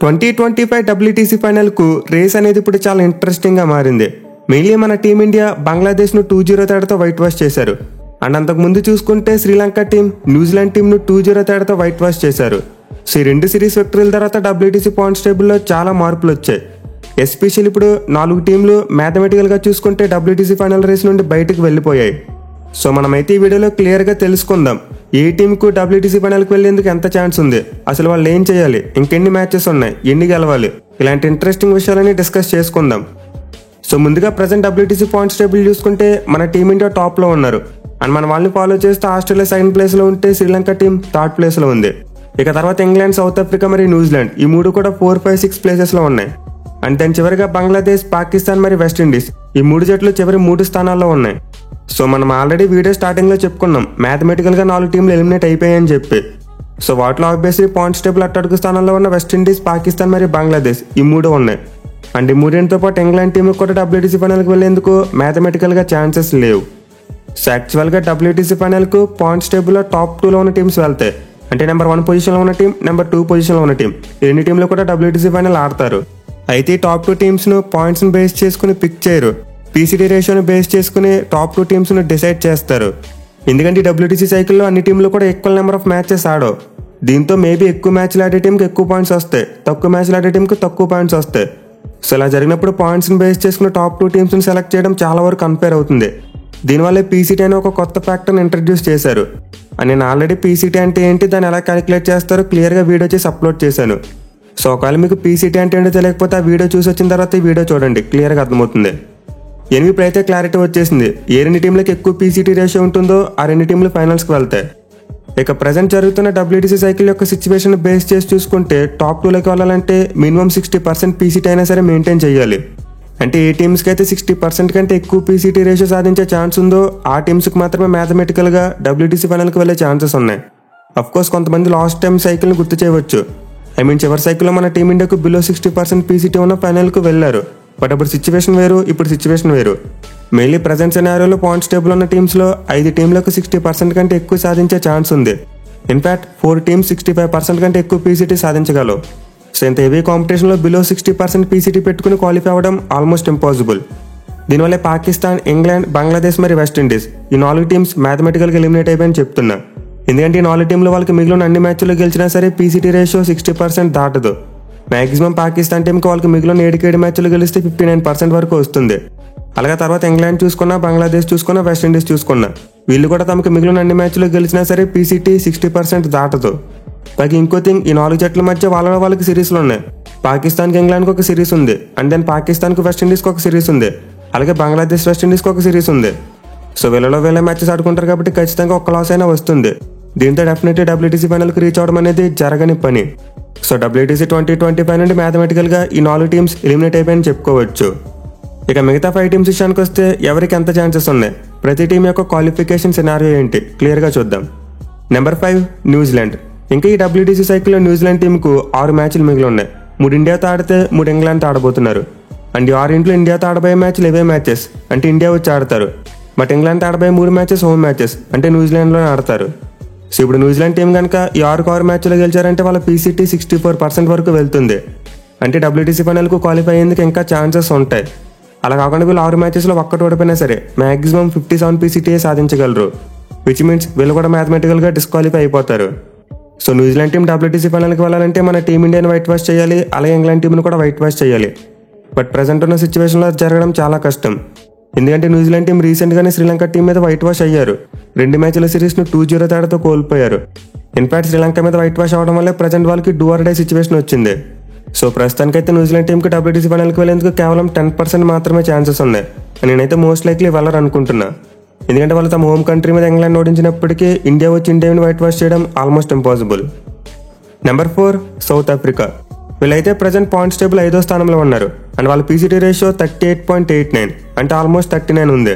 2025 WTC ఫైనల్కు race అనేది ఇప్పుడు చాలా ఇంట్రెస్టింగ్గా మారింది. మెయిన్లీ మన టీమిండియా బంగ్లాదేశ్ను 2-0 తేడాతో వైట్ వాష్ చేశారు. అండ్ అంతకుముందు చూసుకుంటే శ్రీలంక టీం న్యూజిలాండ్ టీంను 2-0 తేడాతో వైట్ వాష్ చేశారు. సో ఈ రెండు సిరీస్ విక్టరీల తర్వాత WTC పాయింట్స్ టేబుల్లో చాలా మార్పులు వచ్చాయి. ఎస్పెషల్ ఇప్పుడు 4 టీంలు మ్యాథమెటికల్గా చూసుకుంటే WTC ఫైనల్ రేస్ నుండి బయటకు వెళ్ళిపోయాయి. సో మనమైతే ఈ వీడియోలో క్లియర్గా తెలుసుకుందాం ఏ టీంకు WTC ఫైనల్కి వెళ్ళేందుకు ఎంత ఛాన్స్ ఉంది, అసలు వాళ్ళు ఏం చేయాలి, ఇంకెన్ని మ్యాచెస్ ఉన్నాయి, ఎన్ని గెలవాలి, ఇలాంటి ఇంట్రెస్టింగ్ విషయాలని డిస్కస్ చేసుకుందాం. సో ముందుగా ప్రజెంట్ WTC పాయింట్స్ టేబుల్ చూసుకుంటే మన టీమిండియా టాప్లో ఉన్నారు. అండ్ మన వాళ్ళని ఫాలో చేస్తే ఆస్ట్రేలియా సెకండ్ ప్లేస్లో ఉంటే శ్రీలంక టీం థర్డ్ ప్లేస్లో ఉంది. ఇక తర్వాత ఇంగ్లాండ్, సౌత్ ఆఫ్రికా మరియు న్యూజిలాండ్ ఈ మూడు కూడా 4, 5, 6 ప్లేసెస్లో ఉన్నాయి. అండ్ దాని చివరిగా బంగ్లాదేశ్, పాకిస్తాన్ మరియు వెస్టిండీస్ ఈ 3 జట్లు చివరి 3 స్థానాల్లో ఉన్నాయి. సో మనం ఆల్రెడీ వీడియో స్టార్టింగ్లో చెప్పుకున్నాం మ్యాథమెటికల్గా 4 టీంలు ఎలిమినేట్ అయిపోయాయని చెప్పి. సో వాటిలో ఆబ్వియస్లీ పాయింట్స్ టేబుల్ అట్టడుగు స్థానంలో ఉన్న వెస్టిండీస్, పాకిస్తాన్ మరియు బంగ్లాదేశ్ ఈ 3 ఉన్నాయి. అండ్ ఈ 3తో పాటు ఇంగ్లాండ్ టీంకి కూడా WTC ఫైనల్కి వెళ్లేందుకు మ్యాథమెటికల్గా ఛాన్సెస్ లేవు. సో యాక్చువల్గా WTC ఫైనల్కు పాయింట్స్ టేబుల్లో టాప్ 2లో ఉన్న టీమ్స్ వెళ్తాయి. అంటే నెంబర్ 1 పొజిషన్లో ఉన్న టీం, నెంబర్ 2 పొజిషన్లో ఉన్న టీం ఈ 2 టీంలు కూడా WTC ఫైనల్ ఆడతారు. అయితే ఈ టాప్ 2 టీమ్స్ను పాయింట్స్ను బేస్ చేసుకుని పిక్ చేయరు, పీసీటీ రేషియోని బేస్ చేసుకుని టాప్ 2 టీమ్స్ను డిసైడ్ చేస్తారు. ఎందుకంటే ఈ WTC సైకిల్లో అన్ని టీంలు కూడా ఈక్వల్ నెంబర్ ఆఫ్ మ్యాచెస్ ఆడవు. దీంతో మేబీ ఎక్కువ మ్యాచ్లు ఆడే టీంకి ఎక్కువ పాయింట్స్ వస్తాయి, తక్కువ మ్యాచ్లు ఆడే టీంకి తక్కువ పాయింట్స్ వస్తాయి. సో ఇలా జరిగినప్పుడు పాయింట్స్ని బేస్ చేసుకుని టాప్ 2 టీమ్స్ని సెలెక్ట్ చేయడం చాలా వరకు అన్ఫేర్ అవుతుంది. దీనివల్ల పీసీటీ అనే ఒక కొత్త ఫ్యాక్టర్ని ఇంట్రడ్యూస్ చేశారు. అని నేను ఆల్రెడీ పీసీటీ అంటే ఏంటి, దాన్ని ఎలా క్యాలిక్యులేట్ చేస్తారో క్లియర్గా వీడియో చేసి అప్లోడ్ చేశాను. సో ఒకవేళ మీకు పీసీటీ అంటే ఏంటో తెలియకపోతే ఆ వీడియో చూసి వచ్చిన తర్వాత ఈ వీడియో చూడండి, క్లియర్గా అర్థమవుతుంది. ఇప్పుడైతే క్లారిటీ వచ్చేసింది. ఏ 2 టీంలకు ఎక్కువ పీసీటీ రేషియో ఉంటుందో ఆ 2 టీంలు ఫైనల్స్కి వెళ్తాయి. ఇక ప్రజెంట్ జరుగుతున్న WTC సైకిల్ యొక్క సిచ్యువేషన్ బేస్ చేసి చూసుకుంటే టాప్ 2లోకి వెళ్ళాలంటే మినిమం 60% పీసీటీ అయినా సరే మెయింటైన్ చేయాలి. అంటే ఏ టీమ్స్కి అయితే 60% కంటే ఎక్కువ పీసీటీ రేషియో సాధించే ఛాన్స్ ఉందో ఆ టీమ్స్కి మాత్రమే మ్యాథమెటికల్గా WTC ఫైనల్కి వెళ్ళే ఛాన్సెస్ ఉన్నాయి. అఫ్కోర్స్ కొంతమంది లాస్ట్ టైం సైకిల్ని గుర్తు చేయవచ్చు. చివరి సైకిల్లో మన టీమిండియాకు బిలో 60% పీసీటీ ఉన్న ఫైనల్కు వెళ్ళారు. బట్ అప్పుడు సిచ్యువేషన్ వేరు, ఇప్పుడు సిచ్యువేషన్ వేరు. మెయిన్లీ ప్రజెంట్ సినారియోలో పాయింట్స్ టేబుల్ ఉన్న టీమ్స్లో 5 టీంలకు 60% కంటే ఎక్కువ సాధించే ఛాన్స్ ఉంది. ఇన్ఫాక్ట్ 4 టీమ్స్ 65% కంటే ఎక్కువ పీసీటీ సాధించగలవు. సో ఇంత హెవీ కాంపిటీషన్లో బిలో 60% పీసీటీ పెట్టుకుని క్వాలిఫై అవ్వడం ఆల్మోస్ట్ ఇంపాసిబుల్. దీనివల్ల పాకిస్తాన్, ఇంగ్లాండ్, బంగ్లాదేశ్ మరియు వెస్టిండీస్ ఈ 4 టీమ్స్ మ్యాథమెటికల్గా ఎలిమినేట్ అయిపోయని చెప్తున్నా. ఎందుకంటే ఈ 4 టీంలు వాళ్ళకి మిగిలిన అన్ని మ్యాచ్ల్లో గెలిచినా సరే పీసీటీ రేషియో 60% దాటదు. మ్యాక్సిమం పాకిస్తాన్ టీంకి వాళ్ళకి మిగిలిన 7 మ్యాచ్లు గెలిస్తే 59% వరకు వస్తుంది. అలాగే తర్వాత ఇంగ్లాండ్ చూసుకున్నా, బంగ్లాదేశ్ చూసుకున్నా, వెస్టిండీస్ చూసుకున్నా వీళ్ళు కూడా తమకు మిగిలిన అన్ని మ్యాచ్లు గెలిచినా సరే పీసీటీ 60% దాటదు. పైకి ఇంకో థింగ్, ఈ 4 జట్ల మధ్య వాళ్ళకి సిరీస్లు ఉన్నాయి. పాకిస్తాన్కి ఇంగ్లాండ్కి ఒక సిరీస్ ఉంది, అండ్ దెన్ పాకిస్తాన్కి వెస్టిండీస్కి ఒక సిరీస్ ఉంది, అలాగే బంగ్లాదేశ్ వెస్టిండీస్కి ఒక సిరీస్ ఉంది. సో వీళ్ళ మ్యాచెస్ ఆడుకుంటారు కాబట్టి ఖచ్చితంగా ఒక్క లాస్ అయినా వస్తుంది. దీంతో డెఫినెట్లీ WTC ఫైనల్కి రీచ్ అవడం అనేది జరగని పని. సో WTC 2025 నుండి మ్యాథమెటికల్గా ఈ 4 టీమ్స్ ఎలిమినేట్ అయిపోయాయని చెప్పుకోవచ్చు. ఇక మిగతా 5 టీమ్స్ విషయానికి వస్తే ఎవరికి ఎంత ఛాన్సెస్ ఉన్నాయి, ప్రతి టీం యొక్క క్వాలిఫికేషన్ సినారియో ఏంటి క్లియర్గా చూద్దాం. Number 5 New Zealand. ఇంకా ఈ WTC సైకిల్లో న్యూజిలాండ్ టీంకు 6 మ్యాచ్లు మిగిలి ఉన్నాయి. 3 ఇండియాతో ఆడితే 3 ఇంగ్లాండ్తో ఆడబోతున్నారు. అండ్ 6 ఇంట్లో ఇండియాతో ఆడబోయే మ్యాచ్లు ఇవే మ్యాచెస్, అంటే ఇండియా వచ్చి ఆడతారు. బట్ ఇంగ్లాండ్తో ఆడబోయే 3 మ్యాచెస్ హోమ్ మ్యాచెస్, అంటే న్యూజిలాండ్లోనే ఆడతారు. సో ఇప్పుడు న్యూజిలాండ్ టీం కనుక ఈ 6 మ్యాచ్లో గెలిచారంటే వాళ్ళ పీసీటీ 64% వరకు వెళ్తుంది. అంటే WTC ఫైనల్కు క్వాలిఫై అయ్యేందుకు ఇంకా ఛాన్సెస్ ఉంటాయి. అలా కాకుండా వీళ్ళు 6 మ్యాచెస్లో ఒక్కటి ఓడిపోయినా సరే మ్యాక్సిమం 57 పీసీటీయే సాధించగలరు. విచ్ మీన్స్ వీళ్ళు కూడా మ్యాథమెటికల్గా డిస్క్వాలిఫై అయిపోతారు. సో న్యూజిలాండ్ టీం WTC ఫైనల్కి వెళ్ళాలంటే మన టీమిండియాని వైట్ వాష్ చేయాలి, అలాగే ఇంగ్లాండ్ టీంని కూడా వైట్ వాష్ చేయాలి. బట్ ప్రజెంట్ ఉన్న సిచ్యువేషన్లో జరగడం చాలా కష్టం. ఎందుకంటే న్యూజిలాండ్ టీం రీసెంట్గానే శ్రీలంక టీం మీద వైట్ వాష్ అయ్యారు. 2 మ్యాచ్ల సిరీస్ను 2-0 తేడాతో కోల్పోయారు. ఇన్ఫాక్ట్ శ్రీలంక మీద వైట్ వాష్ అవడం వల్లే ప్రజెంట్ వాళ్ళకి డూ ఆర్ డై సిచ్యువేషన్ వచ్చింది. సో ప్రస్తుతానికైతే న్యూజిలాండ్ టీంకి WTC ఫైనల్కి వెళ్ళేందుకు కేవలం 10% మాత్రమే ఛాన్సెస్ ఉన్నాయి. నేనైతే మోస్ట్ లైక్లీ వెళ్ళరు అనుకుంటున్నా. ఎందుకంటే వాళ్ళు తమ హోమ్ కంట్రీ మీద ఇంగ్లాండ్ ఓడించినప్పటికీ ఇండియా వచ్చి ఇండియాని వైట్ వాష్ చేయడం almost impossible. Number 4 south Africa. వీళ్ళైతే ప్రజెంట్ పాయింట్స్ టేబుల్ 5వ స్థానంలో ఉన్నారు. అండ్ వాళ్ళ పీసీటీ రేషియో 38.89, అంటే ఆల్మోస్ట్ 39 ఉంది.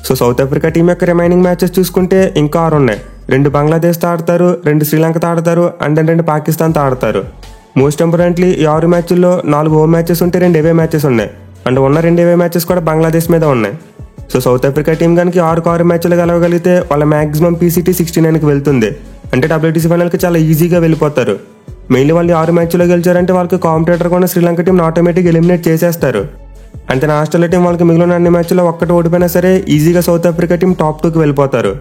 సో సౌత్ ఆఫ్రికా టీం యొక్క రిమైనింగ్ మ్యాచెస్ చూసుకుంటే ఇంకా 6 ఉన్నాయి. 2 బంగ్లాదేశ్తో ఆడతారు, 2 శ్రీలంకతో ఆడతారు, అండ్ 2 పాకిస్తాన్తో ఆడతారు. మోస్ట్ ఇంపార్టెంట్లీ ఈ 6 మ్యాచ్ల్లో 4 హోమ్ మ్యాచెస్ ఉంటే 2 అవే మ్యాచెస్ ఉన్నాయి. అండ్ ఉన్న 2 అవే మ్యాచెస్ కూడా బంగ్లాదేశ్ మీద ఉన్నాయి. సో సౌత్ ఆఫ్రికా టీం కనుక 6 మ్యాచ్లు గెలవగలిగితే వాళ్ళ మ్యాక్సిమం పీసీటీ 69కి వెళ్తుంది. అంటే WTC ఫైనల్కి చాలా ఈజీగా వెళ్ళిపోతారు. మెయిన్లీ వాళ్ళు 6 మ్యాచ్లో గెలిచారంటే వాళ్ళకి కాంపిటేటర్ కూడా శ్రీలంక టీం ఆటోమేటిక్ ఎలిమినేట్ చేసేస్తారు. అంతే ఆస్ట్రేలియా టీం వాళ్ళకి మిగిలిన అన్ని మ్యాచ్లో ఒక్కటి ఓడిపోయినా సరే ఈజీగా సౌత్ ఆఫ్రికా టీం టాప్ 2కి వెళ్ళిపోతారు.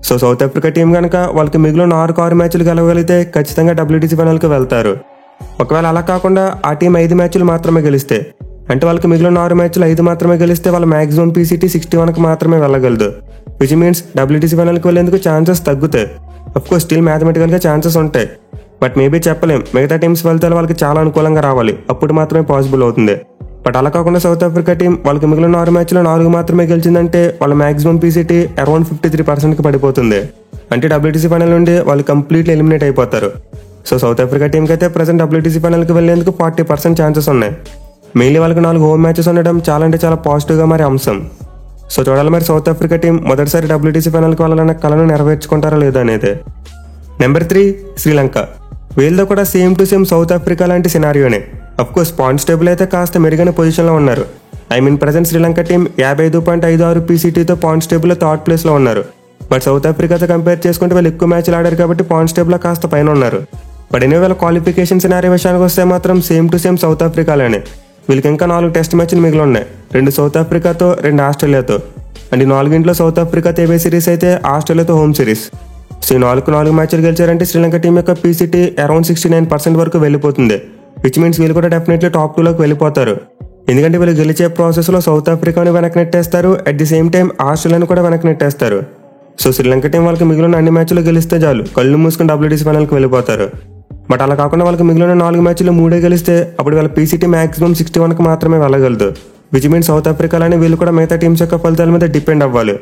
సో సౌత్ ఆఫ్రికా టీం కనుక వాళ్ళకి మిగిలిన 6 మ్యాచ్లు గెలవగలిగితే ఖచ్చితంగా WTC ఫైనల్కి వెళ్తారు. ఒకవేళ అలా కాకుండా ఆ టీం 5 మ్యాచ్లు మాత్రమే గెలిస్తే, అంటే వాళ్ళకి మిగిలిన 6 మ్యాచ్లు 5 మాత్రమే గెలిస్తే వాళ్ళ మ్యాక్సిమం PCT 61కి మాత్రమే వెళ్ళగలదు. విచ్ మీన్స్ WTC ఫైనల్కి వెళ్ళేందుకు ఛాన్సెస్ తగ్గుతాయి. అఫ్కోర్స్ స్టిల్ మ్యాథమెటికల్గా ఛాన్సెస్ ఉంటాయి, బట్ మేబీ చెప్పలేం. మిగతా టీమ్స్ ఫలితాలు వాళ్ళకి చాలా అనుకూలంగా రావాలి, అప్పుడు మాత్రమే పాసిబుల్ అవుతుంది. బట్ అలా కాకుండా సౌత్ ఆఫ్రికా టీం వాళ్ళకి మిగిలిన 6 మ్యాచ్లో 4 మాత్రమే గెలిచిందంటే వాళ్ళ మ్యాక్సిమం PCT అరౌండ్ 53%కి పడిపోతుంది. అంటే WTC ఫైనల్ నుండి వాళ్ళు కంప్లీట్లీ ఎలిమినేట్ అయిపోతారు. సో సౌత్ ఆఫ్రికా టీంకి అయితే ప్రజెంట్ WTC ఫైనల్కి వెళ్ళేందుకు 40% ఛాన్సెస్ ఉన్నాయి. మెయిన్లీ వాళ్ళకి 4 హోమ్ మ్యాచెస్ ఉండడం చాలా అంటే చాలా పాజిటివ్గా మరి అంశం. సో చూడాలి మరి సౌత్ ఆఫ్రికా టీం మొదటిసారి WTC ఫైనల్కి వెళ్ళాలన్న కళను నెరవేర్చుకుంటారా లేదా అనేది. నెంబర్ 3 శ్రీలంక. వీళ్ళతో కూడా same to same south Africa లాంటి సినారియోనే. అఫ్కోర్స్ పాయింట్స్ టేబుల్ అయితే కాస్త మెరుగైన పొజిషన్లో ఉన్నారు. ప్రజెంట్ శ్రీలంక టీం 55.56 PCTతో పాయింట్స్ టేబుల్లో 3rd ప్లేస్లో ఉన్నారు. బట్ సౌత్ ఆఫ్రికాతో కంపేర్ చేసుకుంటే వీళ్ళు ఎక్కువ మ్యాచ్లు ఆడారు కాబట్టి పాయింట్స్ టేబుల్లో కాస్త పైన ఉన్నారు. బట్ వీళ్ళ క్వాలిఫికేషన్ సినారియో విషయానికి వస్తే మాత్రం సేమ్ టు సేమ్ సౌత్ ఆఫ్రికాలోనే. వీళ్ళకి ఇంకా 4 టెస్ట్ మ్యాచ్లు మిగిలి ఉన్నాయి, 2 సౌత్ ఆఫ్రికాతో 2 ఆస్ట్రేలియాతో. అండ్ 4 సౌత్ ఆఫ్రికాతో ఏవే సిరీస్ అయితే ఆస్ట్రేలియాతో హోమ్ సిరీస్. సో ఈ 4 మ్యాచ్లు గెలిచారంటే శ్రీలంక టీం యొక్క PCT అరౌండ్ 69% వరకు వెళ్ళిపోతుంది. విచ్ మీన్స్ వీళ్ళు కూడా డెఫినెట్లీ టాప్ 2లోకి వెళ్ళిపోతారు. ఎందుకంటే వీళ్ళు గెలిచే ప్రాసెస్లో సౌత్ ఆఫ్రికాని వెనక్కి నెట్టేస్తారు, అట్ ది సేమ్ టైం ఆస్ట్రేలియాని కూడా వెనక్కి నెట్టేస్తారు. సో శ్రీలంక టీం వాళ్ళకి మిగిలిన అన్ని మ్యాచ్లు గెలిస్తే చాలు, కళ్ళు మూసుకుని WTC ఫైనల్కి వెళ్ళిపోతారు. బట్ అలా కాకుండా వాళ్ళకి మిగిలిన 4 మ్యాచ్లు 3 గెలిస్తే అప్పుడు వాళ్ళ PCT మ్యాక్సిమం 61కి మాత్రమే వెళ్ళగలదు. విచ్ మీన్స్ సౌత్ ఆఫ్రికాలోనే వీళ్ళు కూడా మిగతా టీమ్స్ యొక్క ఫలితాల మీద డిపెండ్ అవ్వాలి.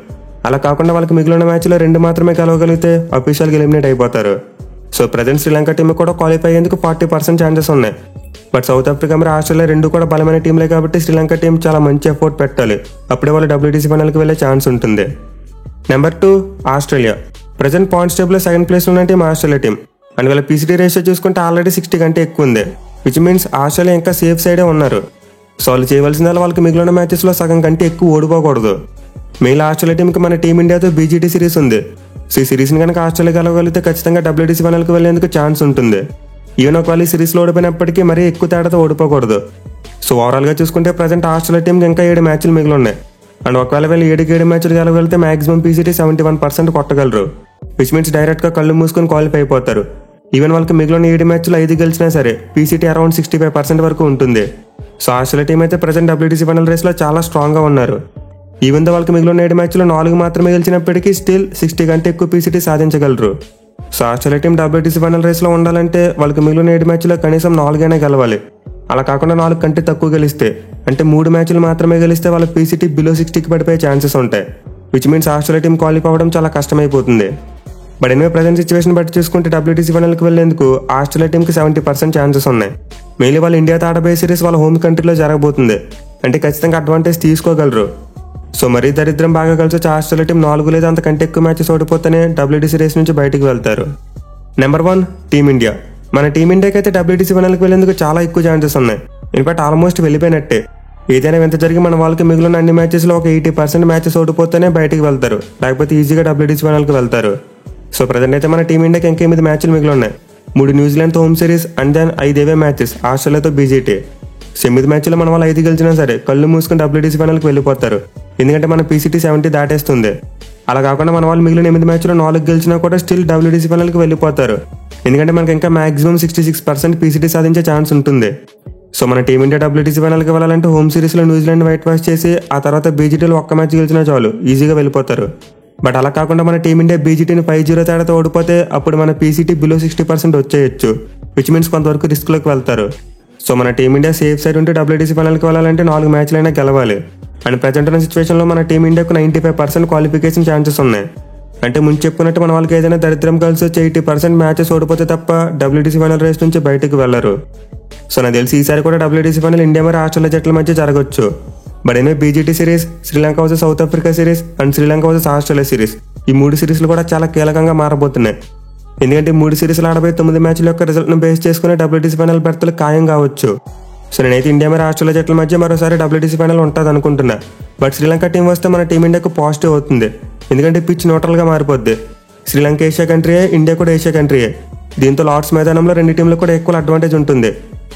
అలా కాకుండా వాళ్ళకి మిగిలిన మ్యాచ్లో 2 మాత్రమే గెలవగలిగితే అఫీషియల్గా ఎలిమినేట్ అయిపోతారు. సో ప్రజెంట్ శ్రీలంక టీం కూడా క్వాలిఫై అయ్యేందుకు 40% ఛాన్సెస్ ఉన్నాయి. బట్ సౌత్ ఆఫ్రికా మరి ఆస్ట్రేలియా 2 కూడా బలమైన టీంలే కాబట్టి శ్రీలంక టీం చాలా మంచి ఎఫోర్ట్ పెట్టాలి, అప్పుడే వాళ్ళు WTC ఫైనల్కి వెళ్ళే ఛాన్స్ ఉంటుంది. Number 2 Australia. ప్రజెంట్ పాయింట్స్ టేబుల్లో 2nd ప్లేస్లో ఉన్న టీం ఆస్ట్రేలియా టీం. అండ్ వీళ్ళ PCT రేషియో చూసుకుంటే ఆల్రెడీ 60 కంటే ఎక్కువ ఉంది. విచ్ మీన్స్ ఆస్ట్రేలియా ఇంకా సేఫ్ సైడే ఉన్నారు. సో వాళ్ళు చేయవలసిందల్లా వాళ్ళకి మిగిలిన మ్యాచెస్లో సగం కంటే ఎక్కువ ఓడిపోకూడదు. మెయిన్ ఆస్ట్రేలియా టీంకి మన టీమిండియాతో BGT సిరీస్ ఉంది. సో ఈ సిరీస్ని కనుక ఆస్ట్రేలియా గెలవగలిగితే ఖచ్చితంగా WTC ఫైనల్కి వెళ్ళేందుకు ఛాన్స్ ఉంటుంది. ఈవెన్ ఒకవేళ ఈ సిరీస్లో ఓడిపోయినప్పటికీ మరీ ఎక్కువ తేడాతో ఓడిపోకూడదు. సో ఓవరాల్గా చూసుకుంటే ప్రజెంట్ ఆస్ట్రేలియా టీంకి ఇంకా 7 మ్యాచ్లు మిగిలి ఉన్నాయి. అండ్ ఒకవేళ వీళ్ళు 7 మ్యాచ్లు గెలవగలిగితే మాక్సిమం PCT 71% కొట్టగలరు. విచ్ మీన్స్ డైరెక్ట్గా కళ్ళు మూసుకొని క్వాలిఫై అయిపోతారు. ఈవెన్ వాళ్ళకి మిగిలిన 7 మ్యాచ్లు 5 గెలిచినా సరే PCT అరౌండ్ 65% వరకు ఉంటుంది. సో ఆస్ట్రేలియా టీం అయితే ప్రజెంట్ WTC ఫైనల్ రేస్లో చాలా స్ట్రాంగ్గా ఉన్నారు. ఈవెన్ దో వాళ్ళకి మిగిలిన 7 మ్యాచ్లో 4 మాత్రమే గెలిచినప్పటికీ స్టిల్ 60 కంటే ఎక్కువ PCT సాధించగలరు. So Australia team WTC final రేస్లో ఉండాలంటే వాళ్ళకి మిగిలిన 7 మ్యాచ్లో కనీసం 4 అయినా గెలవాలి. అలా కాకుండా 4 కంటే తక్కువ గెలిస్తే, అంటే 3 మ్యాచ్లు మాత్రమే గెలిస్తే వాళ్ళ PCT బిలో 60కి పడిపోయే ఛాన్సెస్ ఉంటాయి. Which means Australia team qualify అవ్వడం చాలా కష్టమైపోతుంది. బట్ ప్రజెంట్ సిచ్యువేషన్ బట్టి చూసుకుంటే WTC ఫైనల్కి వెళ్ళేందుకు ఆస్ట్రేలియా టీంకి 70% ఛాన్సెస్ ఉన్నాయి. మెయిన్లీ వాళ్ళ ఇండియాతో ఆడబోయే సిరీస్ వాళ్ళ హోమ్ కంట్రీలో జరగబోతుంది, అంటే ఖచ్చితంగా అడ్వాంటేజ్ తీసుకోగలరు. సో మరీ దరిద్రం బాగా కలిసి వచ్చి ఆస్ట్రేలియా టీం 4 లేదా అంతకంటే ఎక్కువ మ్యాచెస్ ఓడిపోతేనే WTC రేస్ నుంచి బయటికి వెళ్తారు. Number 1 team India. మన టీమిండియాకి అయితే WTC ఫైనల్కి వెళ్ళేందుకు చాలా ఎక్కువ ఛాన్సెస్ ఉన్నాయి. ఇన్ఫాక్ట్ ఆల్మోస్ట్ వెళ్ళిపోయినట్టే. ఏదైనా ఎంత జరిగి మన వాళ్ళకి మిగిలిన అన్ని మ్యాచెస్లో ఒక 80% మ్యాచెస్ ఓడిపోతేనే బయటికి వెళ్తారు, లేకపోతే ఈజీగా WTC ఫైనల్కి వెళ్తారు. సో ప్రజెంట్ అయితే మన టీమిండియాకి ఇంకా 8 మ్యాచ్లు మిగిలి ఉన్నాయి. 3 న్యూజిలాండ్తో home series and then 5 away matches ఆస్ట్రేలియాతో BGT. 8 మ్యాచ్లో మన వాళ్ళు 5 గెలిచినా సరే కళ్ళు మూసుకుని WTC ఫైనల్కి వెళ్ళిపోతారు, ఎందుకంటే మన PCT 70 దాటేస్తుంది. అలా కాకుండా మన వాళ్ళు మిగిలిన 8 మ్యాచ్లో 4 గెలిచినా కూడా స్టిల్ WTC ఫైనల్కి వెళ్ళిపోతారు, ఎందుకంటే మనకి ఇంకా మాక్సిమం 66% PCT సాధించే ఛాన్స్ ఉంటుంది. సో మన టీమిండియా WTC ఫైనల్కి వెళ్ళాలంటే హోమ్ సిరీస్లో న్యూజిలాండ్ వైట్ వాష్ చేసి ఆ తర్వాత BGTలో 1 మ్యాచ్ గెలిచినా చాలు, ఈజీగా వెళ్ళిపోతారు. బట్ అలా కాకుండా మన టీమిండియా BGTని 5-0 తేడాతో ఓడిపోతే అప్పుడు మన PCT బిలో 60% వచ్చేయచ్చు, విచ్ మీన్స్ కొంతవరకు రిస్క్లోకి వెళ్తారు. సో మన టీమిండియా సేఫ్ సైడ్ ఉంటే WTC ఫైనల్కి వెళ్ళాలంటే 4 మ్యాచ్లైనా గెలవాలి. అండ్ ప్రజెంట్ ఉన్న సిచ్యువేషన్లో మన టీమిండియాకు 95% క్వాలిఫికేషన్ ఛాన్సెస్ ఉన్నాయి. అంటే ముందు చెప్పుకున్నట్టు మన వాళ్ళకి ఏదైనా దరిద్రం కలిసి వచ్చి 80% మ్యాచెస్ ఓడిపోతే తప్ప WTC ఫైనల్ రేస్ నుంచి బయటకు వెళ్లరు. సో నాకు తెలిసి ఈసారి కూడా WTC ఫైనల్ ఇండియా మరి ఆస్ట్రేలియా జట్ల మధ్య జరగవచ్చు. But BGT series, Sri Lanka versus south Africa series and Sri Lanka versus Australia series, ఈ 3 సిరీస్లు కూడా చాలా కీలకంగా మారబోతున్నాయి. ఎందుకంటే 3 సిరీస్లు ఆడబోయే 9 మ్యాచ్ల యొక్క రిజల్ట్ను బేస్ చేసుకుని WTC ఫైనల్ బెర్త్లు ఖాయం కావచ్చు. సో నేనైతే ఇండియా మరి ఆస్ట్రేలియా జట్ల మధ్య మరోసారి WTC ఫైనల్ ఉంటుంది అనుకుంటున్నా. బట్ శ్రీలంక టీం వస్తే మన టీమిండియాకు పాజిటివ్ అవుతుంది, ఎందుకంటే పిచ్ న్యూట్రల్గా మారిపోద్ది. శ్రీలంక ఏషియా కంట్రీయే, ఇండియా కూడా ఏషియా కంట్రీయే. దీంతో లార్డ్స్ మైదానంలో రెండు టీంలకు కూడా ఎక్కువ అడ్వాంటేజ్ ఉంటుంది.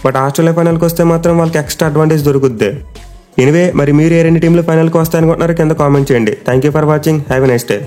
బట్ ఆస్ట్రేలియా ఫైనల్కి వస్తే మాత్రం వాళ్ళకి ఎక్స్ట్రా అడ్వాంటేజ్ దొరుకుద్ది. ఎనివే మరి మీరు ఏ రెండు టీంలు ఫైనల్కి వస్తాయనుకుంటున్నారో కింద కామెంట్ చేయండి. Thank you for watching. Have a nice day.